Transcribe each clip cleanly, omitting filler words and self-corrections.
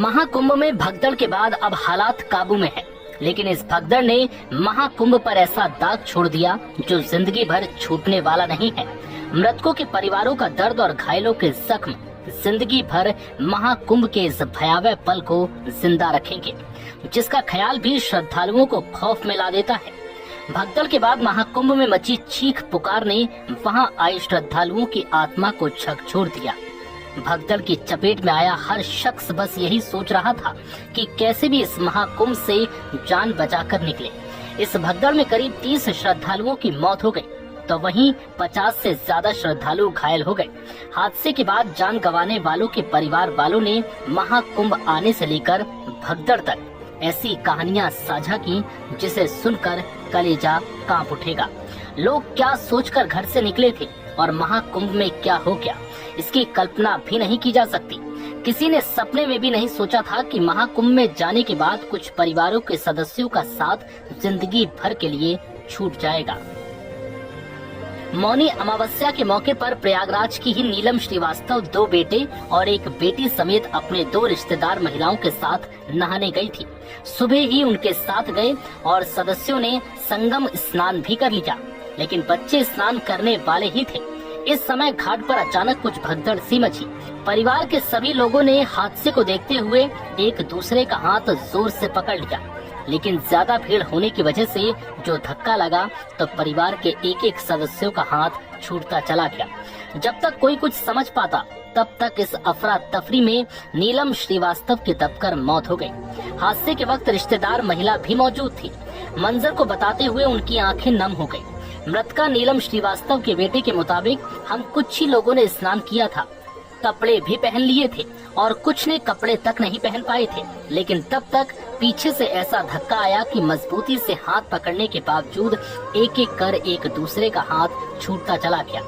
महाकुंभ में भगदड़ के बाद अब हालात काबू में है, लेकिन इस भगदड़ ने महाकुंभ पर ऐसा दाग छोड़ दिया जो जिंदगी भर छूटने वाला नहीं है। मृतकों के परिवारों का दर्द और घायलों के जख्म जिंदगी भर महाकुंभ के इस भयावह पल को जिंदा रखेंगे, जिसका ख्याल भी श्रद्धालुओं को खौफ में ला देता है। भगदड़ के बाद महाकुंभ में मची चीख पुकार ने वहां आए श्रद्धालुओं की आत्मा को झकझोर दिया। भगदड़ की चपेट में आया हर शख्स बस यही सोच रहा था कि कैसे भी इस महाकुंभ से जान बचाकर निकले। इस भगदड़ में करीब 30 श्रद्धालुओं की मौत हो गई, तो वहीं 50 से ज्यादा श्रद्धालु घायल हो गए। हादसे के बाद जान गंवाने वालों के परिवार वालों ने महाकुंभ आने से लेकर भगदड़ तक ऐसी कहानियां साझा की जिसे सुनकर कलेजा कांप उठेगा। लोग क्या सोचकर घर से निकले थे और महाकुंभ में क्या हो गया, इसकी कल्पना भी नहीं की जा सकती। किसी ने सपने में भी नहीं सोचा था कि महाकुंभ में जाने के बाद कुछ परिवारों के सदस्यों का साथ जिंदगी भर के लिए छूट जाएगा। मौनी अमावस्या के मौके पर प्रयागराज की ही नीलम श्रीवास्तव 2 बेटे और एक बेटी समेत अपने 2 रिश्तेदार महिलाओं के साथ नहाने गई थी। सुबह ही उनके साथ गए और सदस्यों ने संगम स्नान भी कर लिया, लेकिन बच्चे स्नान करने वाले ही थे। इस समय घाट पर अचानक कुछ भगदड़ सी मची। परिवार के सभी लोगों ने हादसे को देखते हुए एक दूसरे का हाथ जोर से पकड़ लिया, लेकिन ज्यादा भीड़ होने की वजह से जो धक्का लगा तो परिवार के एक-एक सदस्यों का हाथ छूटता चला गया। जब तक कोई कुछ समझ पाता तब तक इस अफरा तफरी में नीलम श्रीवास्तव की दबकर मौत हो गई। हादसे के वक्त रिश्तेदार महिला भी मौजूद थी। मंजर को बताते हुए उनकी आंखें नम हो गई। मृतका नीलम श्रीवास्तव के बेटे के मुताबिक, हम कुछ ही लोगों ने स्नान किया था, कपड़े भी पहन लिए थे और कुछ ने कपड़े तक नहीं पहन पाए थे, लेकिन तब तक पीछे से ऐसा धक्का आया कि मजबूती से हाथ पकड़ने के बावजूद एक-एक कर एक दूसरे का हाथ छूटता चला गया।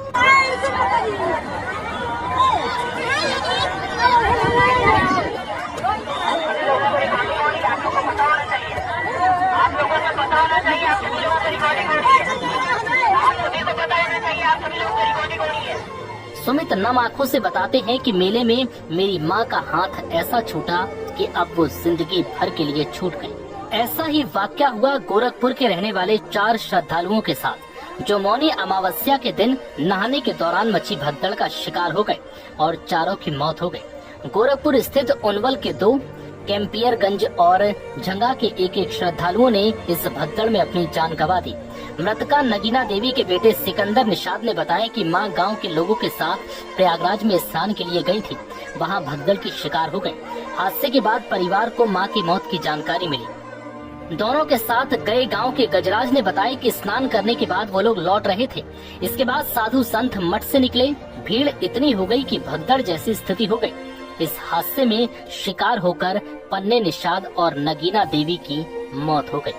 सुमित नम आंखों से बताते हैं कि मेले में मेरी मां का हाथ ऐसा छूटा कि अब वो जिंदगी भर के लिए छूट गई। ऐसा ही वाकया हुआ गोरखपुर के रहने वाले 4 श्रद्धालुओं के साथ, जो मौनी अमावस्या के दिन नहाने के दौरान मची भगदड़ का शिकार हो गए और चारों की मौत हो गई। गोरखपुर स्थित उनवल के 2, कैंपियरगंज और झंगा के एक-एक श्रद्धालुओं ने इस भगदड़ में अपनी जान गंवा दी। मृतका नगीना देवी के बेटे सिकंदर निषाद ने बताया कि मां गांव के लोगों के साथ प्रयागराज में स्नान के लिए गई थी, वहां भगदड़ की शिकार हो गई। हादसे के बाद परिवार को मां की मौत की जानकारी मिली। दोनों के साथ गए गांव के गजराज ने बताया कि स्नान करने के बाद वो लोग लौट रहे थे। इसके बाद साधु संत मठ से निकले। भीड़ इतनी हो गई कि भगदड़ जैसी स्थिति हो गई। इस हादसे में शिकार होकर पन्ने निषाद और नगीना देवी की मौत हो गई।